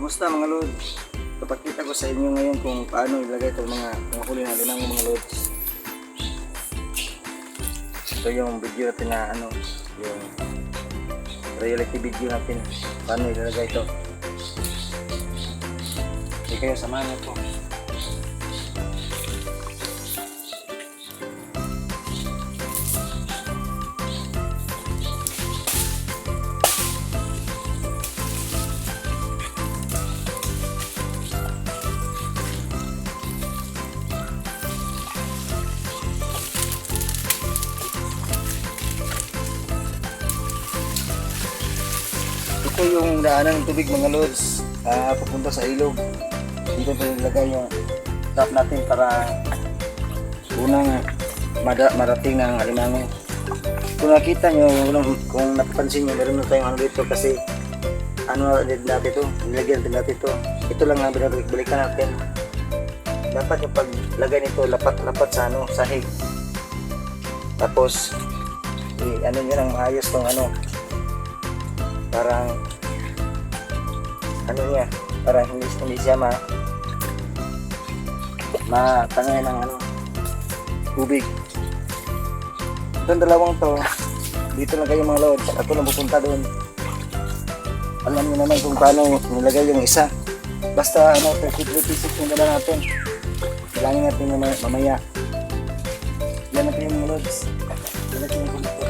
Kumusta mga lods? Papakita ko sa inyo ngayon kung paano ilagay itong mga huli natin ng mga lods. Ito yung video natin na yung reality video natin. Paano ilalagay ito. Hindi kayo samahan ito. Ito yung daanan ng tubig mga lods, papunta sa ilog. Dito pa nilagay yung tap natin para unang marating ng alimango. Kung nakita nyo, kung napapansin nyo, meron na tayong dito kasi din natin ito, nilagyan din natin ito. Ito lang nga binabalik-balikan natin. Dapat yung paglagay nito lapat-lapat sa sahig. Tapos nyo lang maayos tong parang niya, para hindi siya matangay ng tubig. Itong dalawang to, dito lang kayo mga lods, ako na pupunta doon. Alam niyo naman kung paano nilagay yung isa. Basta 30-36 yung dala natin. Bilangin natin mamaya. Yan natin yung mga lods. Lalagyan yung kumputo.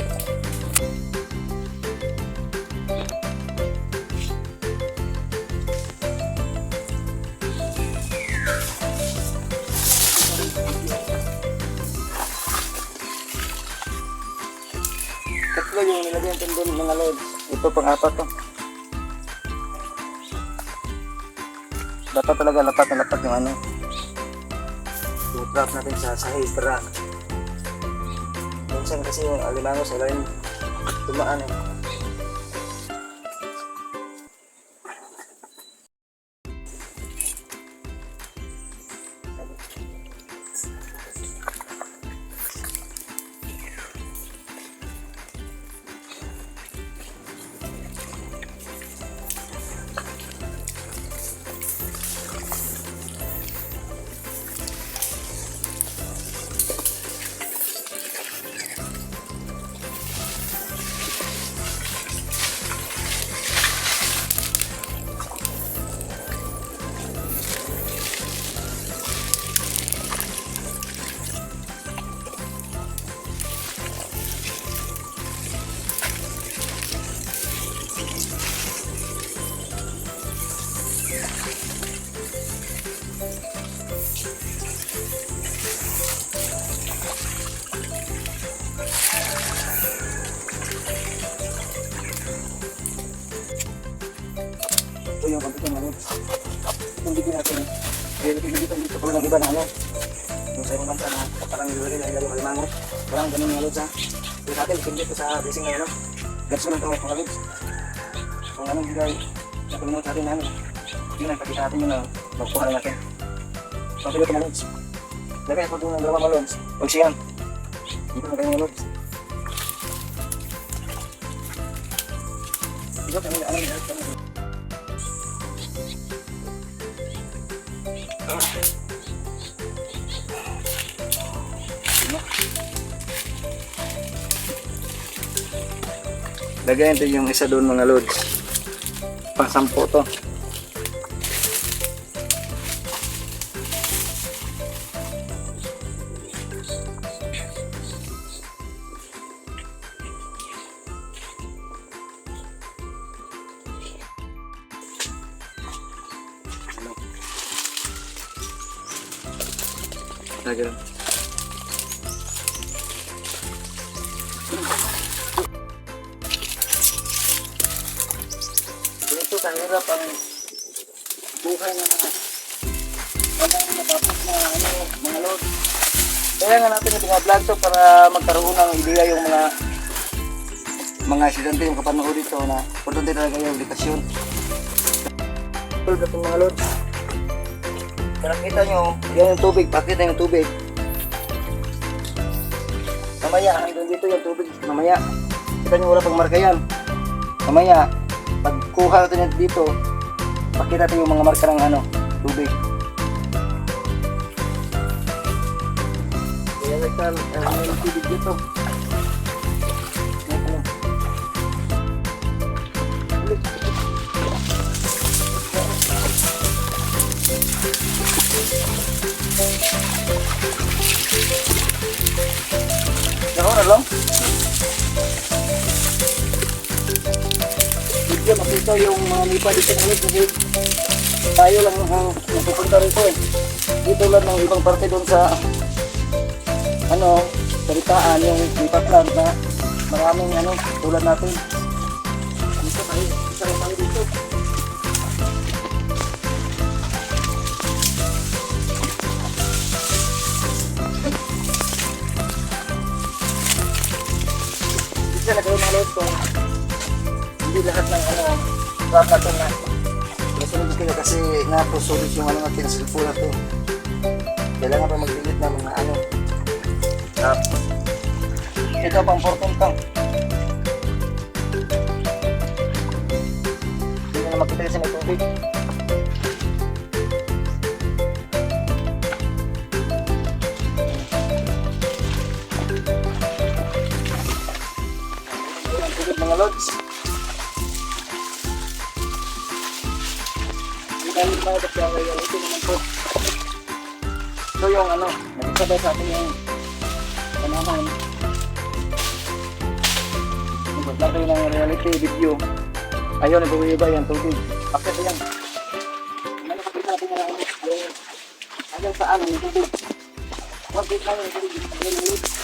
Tatlo yung nilagyan natin doon mga lods. Ito pang-apat to. Dapat talaga lapat na lapat yung yung trap natin sa sahig para minsan kasi yung alimango sa ilalim tumaan ito yung pagkita natin. Itong bigyan natin. Dito ko lang iba na yung sa ibang bansa na parang nilagay yung alimango. Parang ganun mga lods ha. Ito natin, ikindit ko sa dressing na gats ko lang ito mga lods. Kung anong bigay, nakulimot natin namin. Yun ang pakita natin yun na magkuha na natin. Pagpilot mga lods. Lagay po doon ng dalawa mga lods. Huwag siyang. Dito na kayo mga lods. Dito kami na lagayan ito yung isa doon mga lods. Pang 10 to. Lagayan. Ito kahirap ang buhay ng matapos na mga load. Kaya nga natin yung vlog to para magkaroon ng ideya yung mga estudyante yung kapanood dito na importante talaga yung edukasyon. Ito itong mga loads. Kung nakita nyo, yan yung tubig, bakit na yung tubig? Mamaya, hanggang dito yung tubig, mamaya. Kita nyo wala pang marka yan. Mamaya, pagkuha natin dito, Pakita natin yung mga marka ng ano, tubig. Kaya nagtan, yung tubig dito. Nakuha lang. Video makita yung mga lipa dito ng ulit kasi tayo lang ang napupunta rito eh. Dito lang ng ibang parte doon sa ano, salitaan yung lipat lang na maraming ano, tulad natin. Dito tayo, isa lang tayo dito. Dito na kayo mga loto. Hindi lahat ng ano, trap na ito na nasunod kayo kasi napusulit yung ano natin sa cellphone na ito. Kailangan pa mag-delete na mga ano. Ito pang portong tang. Hindi na makita kasi may tubig. Tubig mga lods. Dahil ba ito kaya ngayon, ito naman po. Ito yung ano, nagsabay sa atin yung panaman. Magpag kayo ng reality video. Ayun, nag-uwiba yan, tubig. Bakit yan? Ano kapit natin na yung ayun saan, yung tubig. Bakit na yung tubig? Ayun, ayun.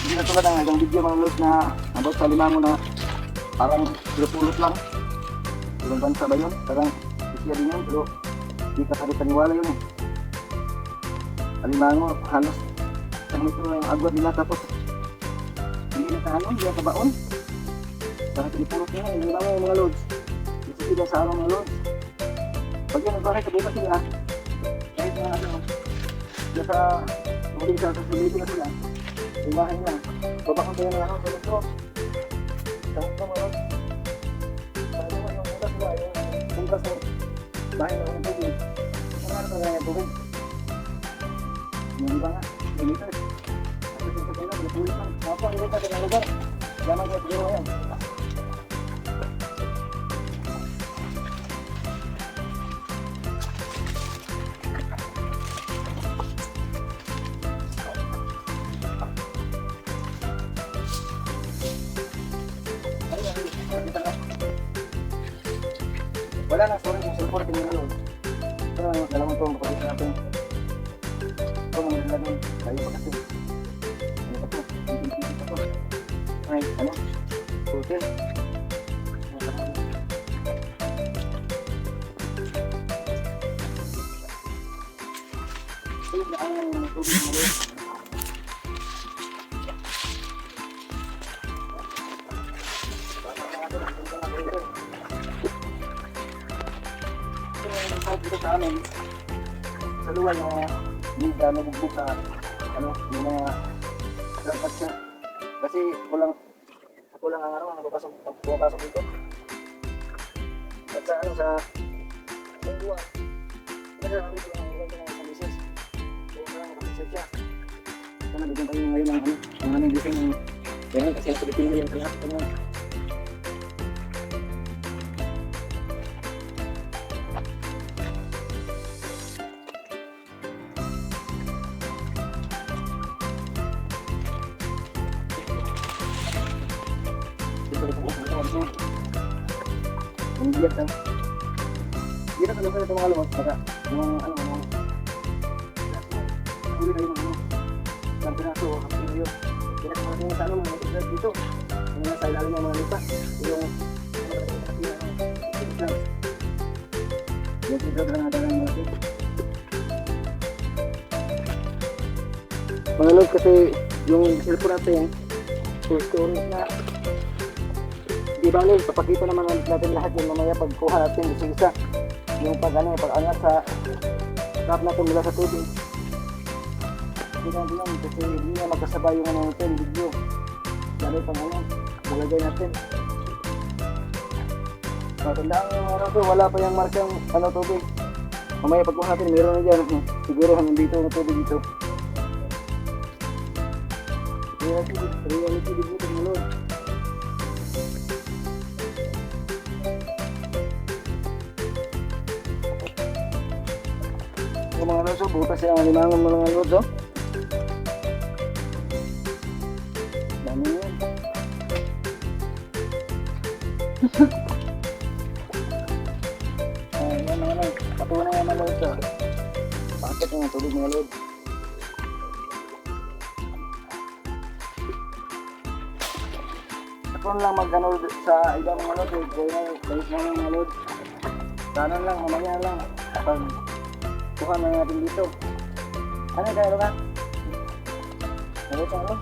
Hindi na tulad ng hanggang video mga lods na about sa limango na parang pulot lang. Ibang bansa ba yun? Parang isya din yun pero hindi ka paniwala yun eh. Alimango halos isang metro na yung agwat nila tapos hindi na sa ano, hindi na sa baon. Parang pinipulot nila yung limango yung mga lods. Isa sila sa araw mga lods. Pag yan nagbahay sa buka sila kahit na ano sila sa muling sa sasabihin na sila yung bahay na. Babakon tayo na ako sa metro. Saan ka mga lods? Saan naman yung mula sila yung punta sa bahay na yung tubig. Saan na yung tubig? Yung iba nga, limited. Kasi yung tubig na, limited lang. Mga po, limited sa lugar. Lamang kayo siguro yan. Wala na, sorry kung sulfur tingin nyo. Ito na yung dalawang ito, makapit natin. Ito mga nila doon, tayo pa kasi. Ano pa po? Hindi pa po. Ay, ano? Hotel. Ito yung daan ng tubig mo rin. Dito sa amin sa luwal yung hindi dami bugbog sa ano, yung mga dapat siya kasi kulang ang araw ang pumapasok dito at sa ano sa buwan kasi namin ko lang ang kamisis kung lang ang kamisis siya so nabigyan tayo ngayon ng ano ang aming briefing ng yan kasi ang Pilipino yung lahat ito mo. Ang biyak lang. Hindi na talaga ito mga lumot. Baka yung ano, huli kayo ng ano. Isang pinaso, kapag yun. Pinasama natin sa ano, mga tiglas dito. Yung nasa ilalim ng mga lipa. Yung tiglas na nadalang mga tiglas. Mga lumot kasi yung cellphone natin, full storage na. Di bali, papakita naman natin lahat yung mamaya pagkuha natin isa-isa. Yung pag-angat sa trap natin mula sa tubig. Hindi lang kasi hindi na magkasabay yung natin, video. Dali pang malagay natin. Matandaan yung araw ko, wala pa yung markang tubig. Mamaya pagkuha natin, meron na dyan. Siguro hanggang dito na tubig dito. Reality dito ng malod. Yung mga lods, butas siya ang limangan mga lods. Dami yan. Yan mga lods. Patuwa na yan mga lods. Pakit yung tubig mga lods. Kung lang mag-ano sa ibang mga lods, kaya balik na mga lods. Sana lang, mamaya lang. Pag kuha na natin dito. Ano kaya ka? Ano sa ano?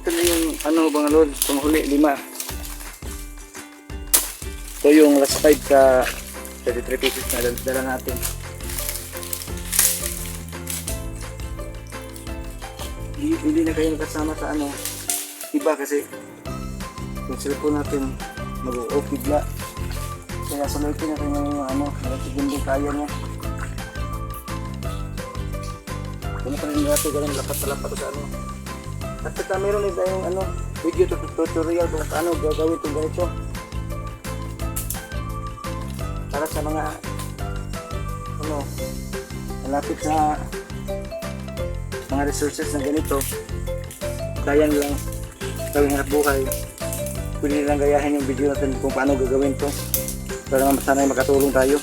Ito na yung mga lods, panghuli, 5. Ito yung last 5 sa 33 pieces na dala natin. Hindi na kayo kasama sa iba kasi yung cellphone natin mag-off bigla. Kaya sulitin natin yung hindi kaya niya. Kung pa rin natin ganun lapat-lapat sa At saka meron din tayong video tutorial kung paano gagawin itong ganito. Para sa mga malapit sa mga resources na ganito, kaya nilang gawing hanap buhay, pwede nilang gayahin yung video natin kung paano gagawin to para sana makatulong tayo.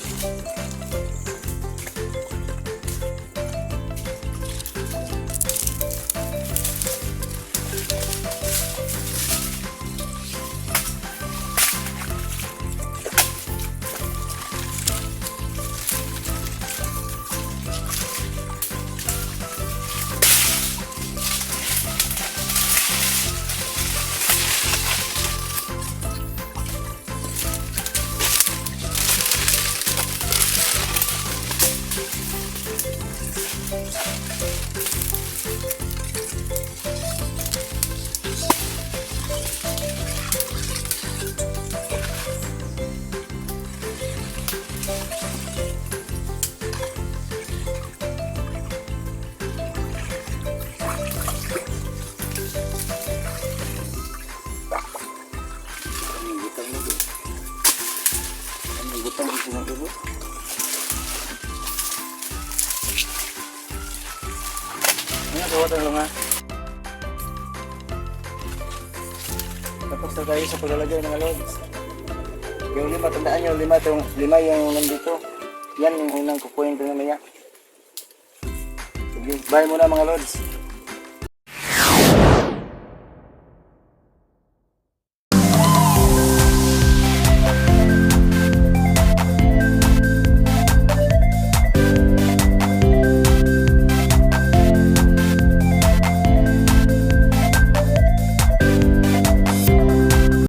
Tapos na tayo sa paglalagay ng logs. Yung 5, tandaan nyo, 5 yung nandito. Yan yung unang kukuhin ko na maya. Sige, bye muna mga lods.